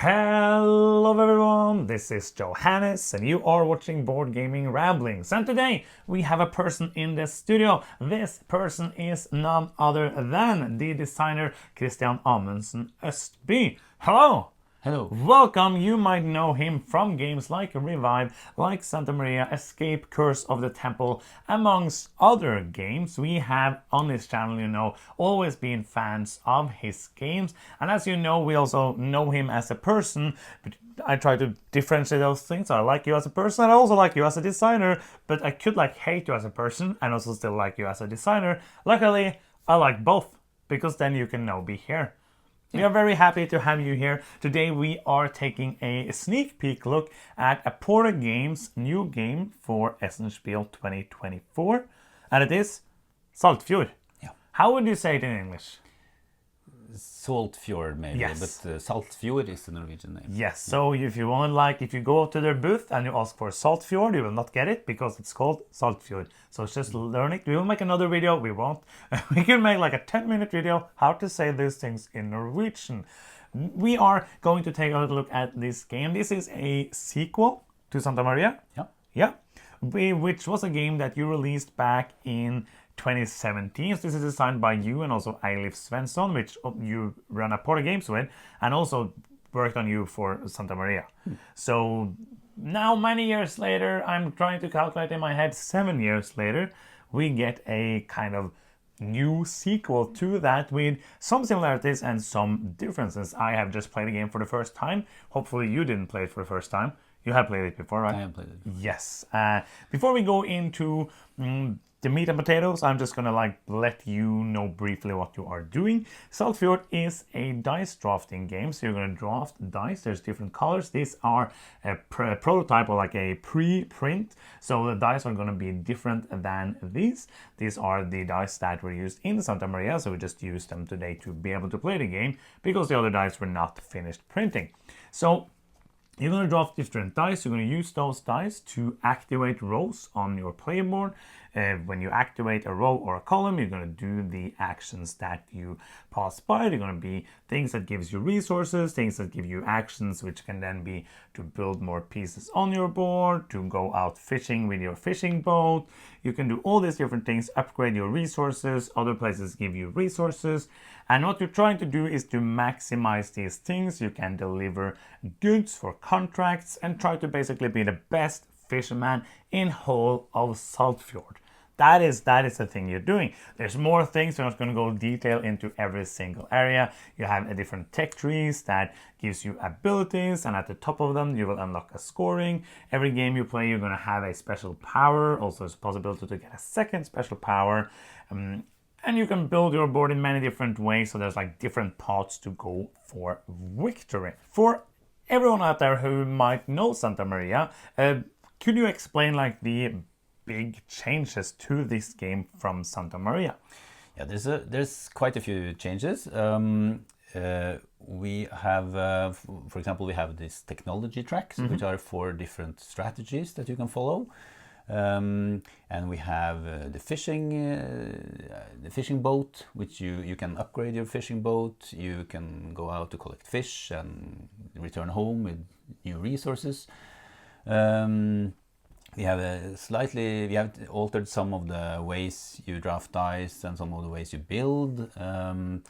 Hello everyone, this is Johannes and you are watching Board Gaming Ramblings, and today we have a person in the studio. This person is none other than the designer Kristian Østby. Hello! Hello. Welcome. You might know him from games like Revive, like Santa Maria, Escape, Curse of the Temple, amongst other games. We have on this channel, always been fans of his games. And as you know, we also know him as a person. But I try to differentiate those things. I like you as a person, and I also like you as a designer. But I could hate you as a person and also still like you as a designer. Luckily, I like both, because then you can now be here. We are very happy to have you here. Today we are taking a sneak peek look at Aporta Games' new game for Spiel 2024. And it is Saltfjord. Yeah. How would you say it in English? Saltfjord maybe, Yes. but Saltfjord is the Norwegian name. Yes, so if you want, if you go to their booth and you ask for Saltfjord, you will not get it because it's called Saltfjord. So just learn it. We will make another video. We won't. We can make a 10-minute video how to say these things in Norwegian. We are going to take a look at this game. This is a sequel to Santa Maria. Yeah. Which was a game that you released back in 2017. So this is designed by you and also Eilif Svensson, which you run Aporta Games with, and also worked on you for Santa Maria. So now, many years later, I'm trying to calculate in my head, 7 years later, we get a kind of new sequel to that with some similarities and some differences. I have just played the game for the first time. Hopefully you didn't play it for the first time. You have played it before, right? I have played it. Yes. Before we go into the meat and potatoes, I'm just gonna let you know briefly what you are doing. Saltfjord is a dice drafting game, so you're gonna draft dice. There's different colors. These are a prototype or a pre-print, so the dice are gonna be different than these. These are the dice that were used in Santa Maria, so we just used them today to be able to play the game because the other dice were not finished printing. So you're going to draft different dice. You're going to use those dice to activate rows on your playboard. When you activate a row or a column, you're going to do the actions that you pass by. They're going to be things that gives you resources, things that give you actions, which can then be to build more pieces on your board, to go out fishing with your fishing boat. You can do all these different things, upgrade your resources. Other places give you resources. And what you're trying to do is to maximize these things. You can deliver goods for contracts and try to basically be the best fisherman in whole of Saltfjord. That is the thing you're doing. There's more things. We're not going to go detail into every single area. You have a different tech trees that gives you abilities, and at the top of them you will unlock a scoring. Every game you play, you're going to have a special power. Also, there's a possibility to get a second special power. And you can build your board in many different ways, so there's different paths to go for victory. For everyone out there who might know Santa Maria, could you explain the big changes to this game from Santa Maria? Yeah, there's quite a few changes. We have, for example, we have these technology tracks, which are 4 different strategies that you can follow. And we have the fishing boat, which you can upgrade your fishing boat. You can go out to collect fish and return home with new resources. We have altered some of the ways you draft dice and some of the ways you build. And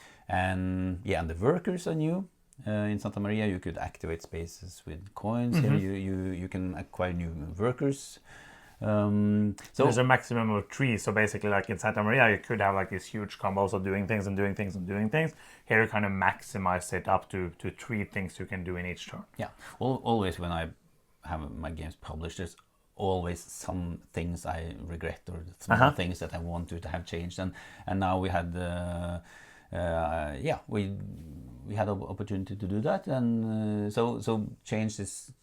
the workers are new. In Santa Maria, you could activate spaces with coins. Here you can acquire new workers. So there's a maximum of 3, so basically in Santa Maria you could have these huge combos of doing things and doing things and doing things. Here you kind of maximize it up to 3 things you can do in each turn. Yeah, always when I have my games published, there's always some things I regret or some things that I want to have changed, and now we had we had an opportunity to do that, and so change this,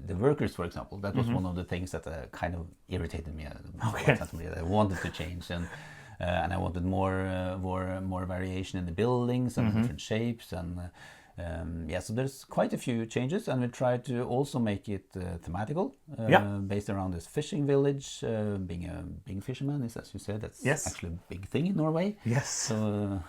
the workers, for example. That was one of the things that kind of irritated me about Santa Maria. I wanted to change, and I wanted more variation in the buildings and different shapes, and so there's quite a few changes, and we try to also make it thematical, based around this fishing village. Being a big fisherman is, as you said, that's actually a big thing in Norway. Yes. So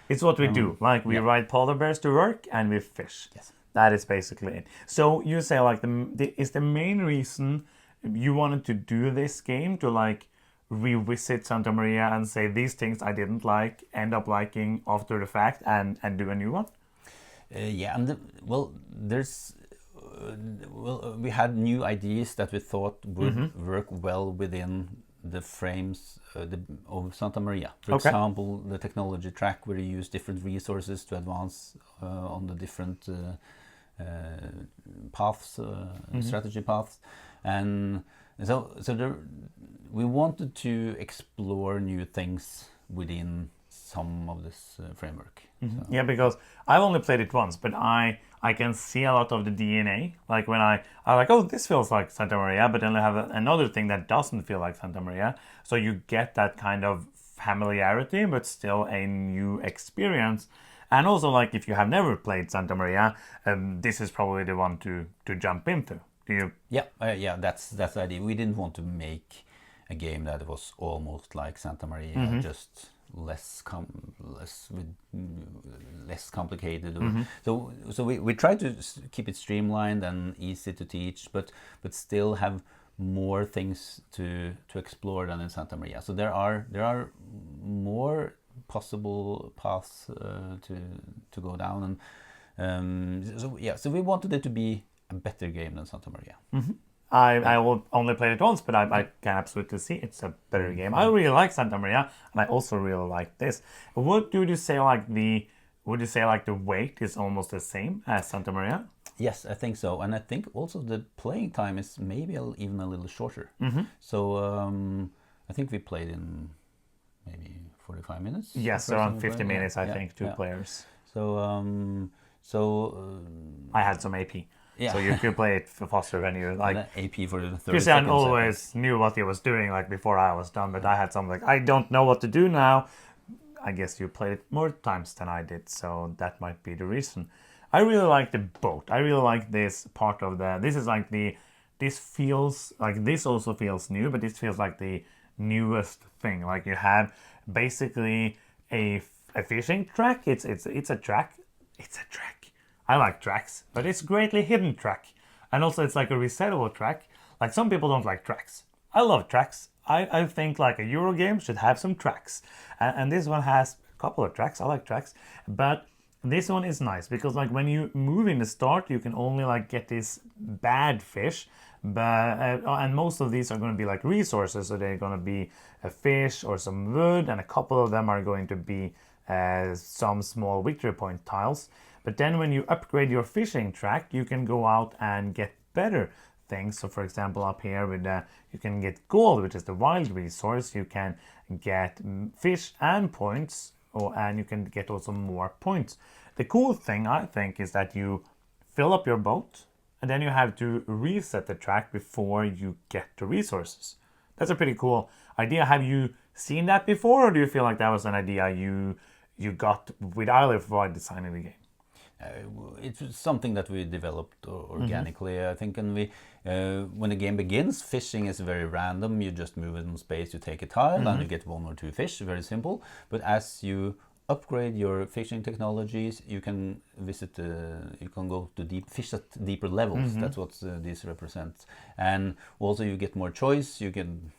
it's what we do. We ride polar bears to work and we fish. Yes. That is basically it. So you say like is the main reason you wanted to do this game to like revisit Santa Maria and say these things I didn't like, end up liking after the fact, and do a new one? Yeah, and we had new ideas that we thought would work well within the frames of Santa Maria. For example, the technology track where you use different resources to advance on the different paths, strategy paths, and so we wanted to explore new things within some of this framework. So. Yeah, because I've only played it once, but I can see a lot of the DNA. Like when I like, oh, this feels like Santa Maria, but then I have another thing that doesn't feel like Santa Maria. So you get that kind of familiarity, but still a new experience. And also, like if you have never played Santa Maria, this is probably the one to jump into. Do you? Yeah, that's the idea. We didn't want to make a game that was almost like Santa Maria, just less complicated. So we try to keep it streamlined and easy to teach, but still have more things to explore than in Santa Maria. So there are more possible paths to go down, and so we wanted it to be a better game than Santa Maria. I will only played it once, but I can absolutely see it's a better game. I really like Santa Maria, and I also really like this. What would you say like the weight is almost the same as Santa Maria? Yes, I think so, and I think also the playing time is maybe even a little shorter. So I think we played in maybe 45 minutes. Yes, around 50 minutes, I think, two players. So I had some AP. Yeah. So you could play it faster when you like. AP for the 30 Kristian seconds. always knew what he was doing like before I was done, but I had some like I don't know what to do now. I guess you played it more times than I did, so that might be the reason. I really like the boat. I really like this part of this is like this feels like this also feels new, but this feels like the newest thing. Like you have basically a fishing track. It's a track. It's a track. I like tracks, but it's greatly hidden track. And also it's like a resettable track. Like some people don't like tracks. I love tracks. I think like a Euro game should have some tracks. And this one has a couple of tracks. I like tracks. But this one is nice because like when you move in the start, you can only like get this bad fish. But and most of these are going to be like resources. So they're going to be a fish or some wood. And a couple of them are going to be some small victory point tiles. But then when you upgrade your fishing track, you can go out and get better things. So for example, up here with you can get gold, which is the wild resource. You can get fish and points, and you can get also more points. The cool thing, I think, is that you fill up your boat, and then you have to reset the track before you get the resources. That's a pretty cool idea. Have you seen that before, or do you feel like that was an idea you got with Eilif while designing the game? It's something that we developed organically, I think, and when the game begins, fishing is very random. You just move in space, you take a tile, and you get one or two fish, very simple. But as you upgrade your fishing technologies, you can you can go to fish at deeper levels. That's what this represents. And also you get more choice. You can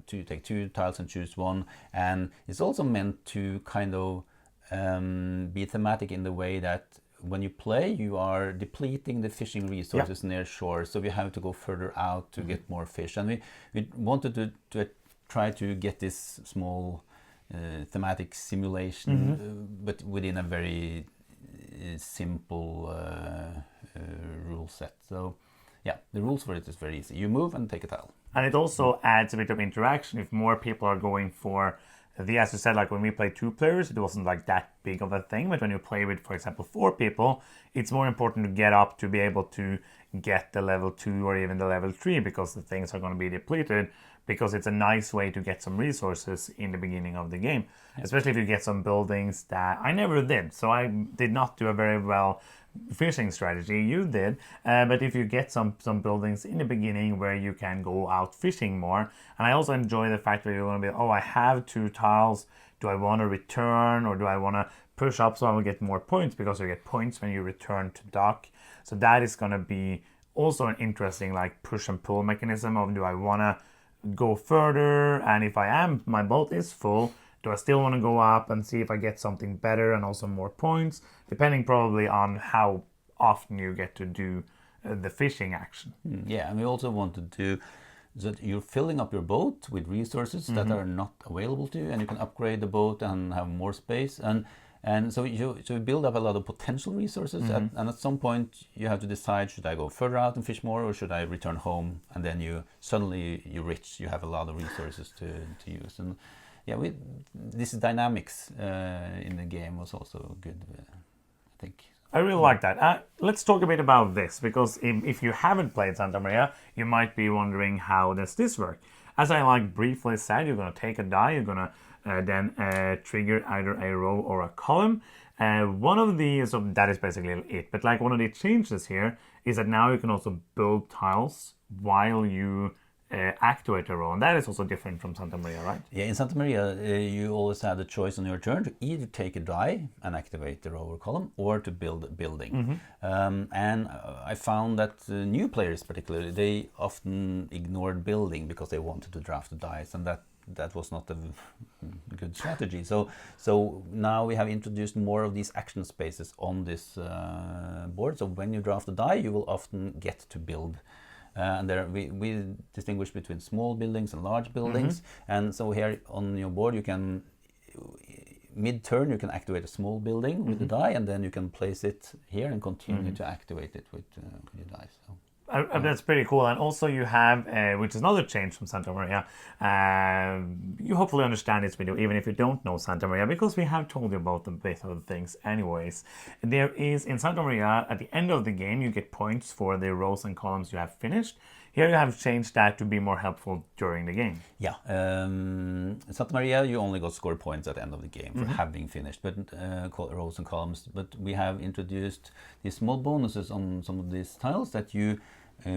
take two tiles and choose one. And it's also meant to kind of be thematic in the way that when you play, you are depleting the fishing resources near shore, so we have to go further out to get more fish. And we wanted to try to get this small thematic simulation, but within a very simple rule set. So yeah, the rules for it is very easy. You move and take a tile. And it also adds a bit of interaction if more people are going for as you said, like when we played 2 players, it wasn't like that big of a thing. But when you play with, for example, 4 people, it's more important to get up to be able to get the level 2 or even the level 3 because the things are going to be depleted, because it's a nice way to get some resources in the beginning of the game. Especially if you get some buildings that I never did. So I did not do a very well fishing strategy. You did, but if you get some buildings in the beginning where you can go out fishing more. And I also enjoy the fact that you're going to be, I have 2 tiles, do I want to return or do I want to push up so I will get more points, because you get points when you return to dock. So that is going to be also an interesting like push and pull mechanism of, do I want to go further, and if I am, my boat is full, do I still want to go up and see if I get something better and also more points, depending probably on how often you get to do the fishing action. Yeah, and we also want to do that you're filling up your boat with resources that are not available to you, and you can upgrade the boat and have more space, and so you build up a lot of potential resources, and at some point you have to decide, should I go further out and fish more, or should I return home? And then you're rich, you have a lot of resources to use. And yeah, this dynamics in the game was also good, I think. I really like that. Let's talk a bit about this, because if you haven't played Santa Maria, you might be wondering, how does this work? As I like briefly said, you're going to take a die, you're going to then trigger either a row or a column. One of these, so that is basically it. But like one of the changes here is that now you can also build tiles while you activate a row, and that is also different from Santa Maria, right? Yeah, in Santa Maria, you always have the choice on your turn to either take a die and activate the row or column, or to build a building. And I found that new players particularly, they often ignored building because they wanted to draft the dice, and that was not a good strategy. So now we have introduced more of these action spaces on this board. So when you draft a die, you will often get to build. And there we distinguish between small buildings and large buildings. And so here on your board, you can, mid-turn, you can activate a small building with the die, and then you can place it here and continue to activate it with your dice. So. That's pretty cool. And also you have, which is another change from Santa Maria, you hopefully understand this video even if you don't know Santa Maria, because we have told you about a bit of the things anyways. There is, in Santa Maria, at the end of the game, you get points for the rows and columns you have finished. Here you have changed that to be more helpful during the game. Yeah, in Santa Maria you only got score points at the end of the game for having finished, but rows and columns. But we have introduced these small bonuses on some of these tiles that you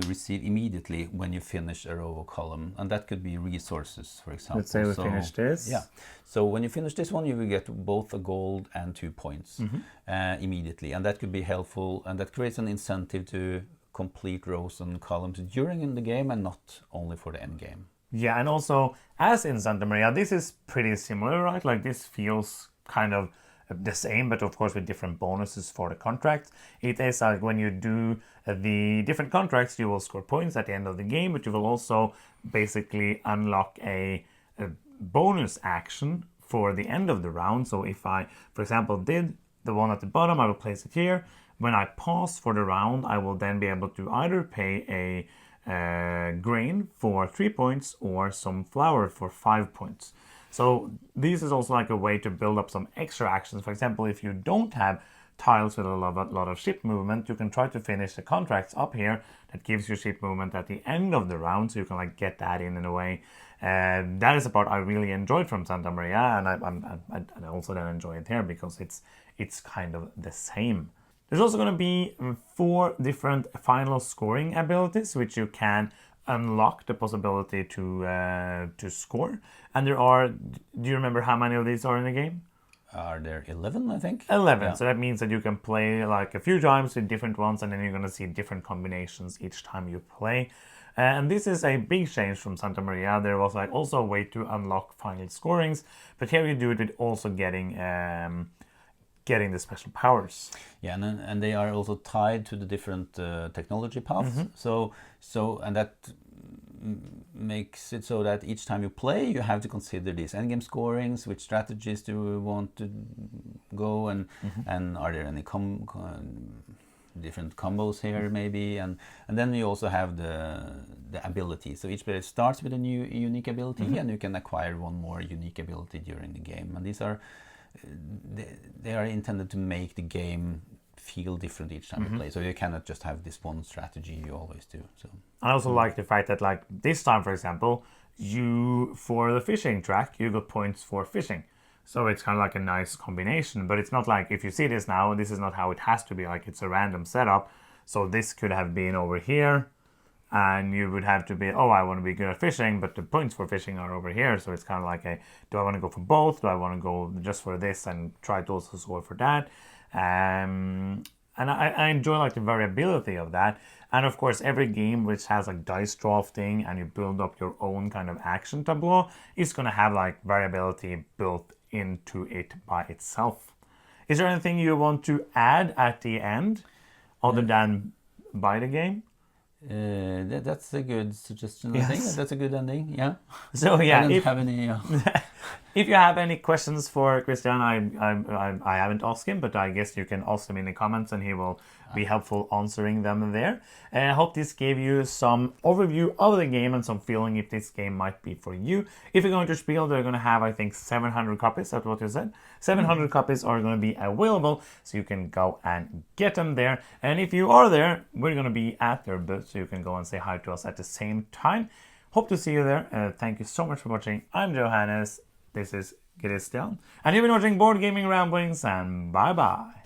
receive immediately when you finish a row or column, and that could be resources, for example. Let's say we finish this. Yeah. So when you finish this one, you will get both a gold and 2 points immediately, and that could be helpful, and that creates an incentive to complete rows and columns during in the game and not only for the end game. Yeah, and also, as in Santa Maria, this is pretty similar, right? Like, this feels kind of the same, but of course with different bonuses for the contracts. It is like when you do the different contracts, you will score points at the end of the game, but you will also basically unlock a bonus action for the end of the round. So if I, for example, did the one at the bottom, I will place it here. When I pause for the round, I will then be able to either pay a grain for 3 points or some flour for 5 points. So this is also like a way to build up some extra actions. For example, if you don't have tiles with a lot of ship movement, you can try to finish the contracts up here that gives you ship movement at the end of the round, so you can like get that in a way. That is a part I really enjoyed from Santa Maria, and I also then enjoy it here because it's kind of the same. There's also going to be 4 different final scoring abilities which you can unlock the possibility to score. And there are, do you remember how many of these are in the game? Are there 11, I think? 11. Yeah. So that means that you can play like a few times with different ones, and then you're going to see different combinations each time you play. And this is a big change from Santa Maria. There was like also a way to unlock final scorings, but here you do it with also getting the special powers. Yeah, and they are also tied to the different technology paths. So and that makes it so that each time you play, you have to consider these endgame scorings, which strategies do you want to go, and are there any different combos here maybe, and then you also have the ability. So each player starts with a new unique ability, and you can acquire one more unique ability during the game. And these are they are intended to make the game feel different each time you play. So you cannot just have this one strategy you always do. So I also like the fact that, like, this time, for example, you, for the fishing track, you got points for fishing. So it's kind of like a nice combination, but it's not like, if you see this now, this is not how it has to be. Like, it's a random setup. So this could have been over here, and you would have to be, oh, I want to be good at fishing, but the points for fishing are over here. So it's kind of like do I want to go for both? Do I want to go just for this and try to also score for that? and I enjoy like the variability of that. And of course, every game which has like dice drafting and you build up your own kind of action tableau is going to have like variability built into it by itself. Is there anything you want to add at the end other than buy the game? That's a good suggestion. I Yes. think that's a good ending. Yeah. So I yeah, don't if, have any. if you have any questions for Kristian, I haven't asked him, but I guess you can ask him in the comments and he will be helpful answering them there. And I hope this gave you some overview of the game and some feeling if this game might be for you. If you're going to Spiel, they're going to have, I think, 700 copies. That's what you said. 700 copies are going to be available, so you can go and get them there. And if you are there, we're going to be at their booth, so you can go and say hi to us at the same time. Hope to see you there. Thank you so much for watching. I'm Johannes. This is Kristian. And you've been watching Board Gaming Ramblings, and bye-bye.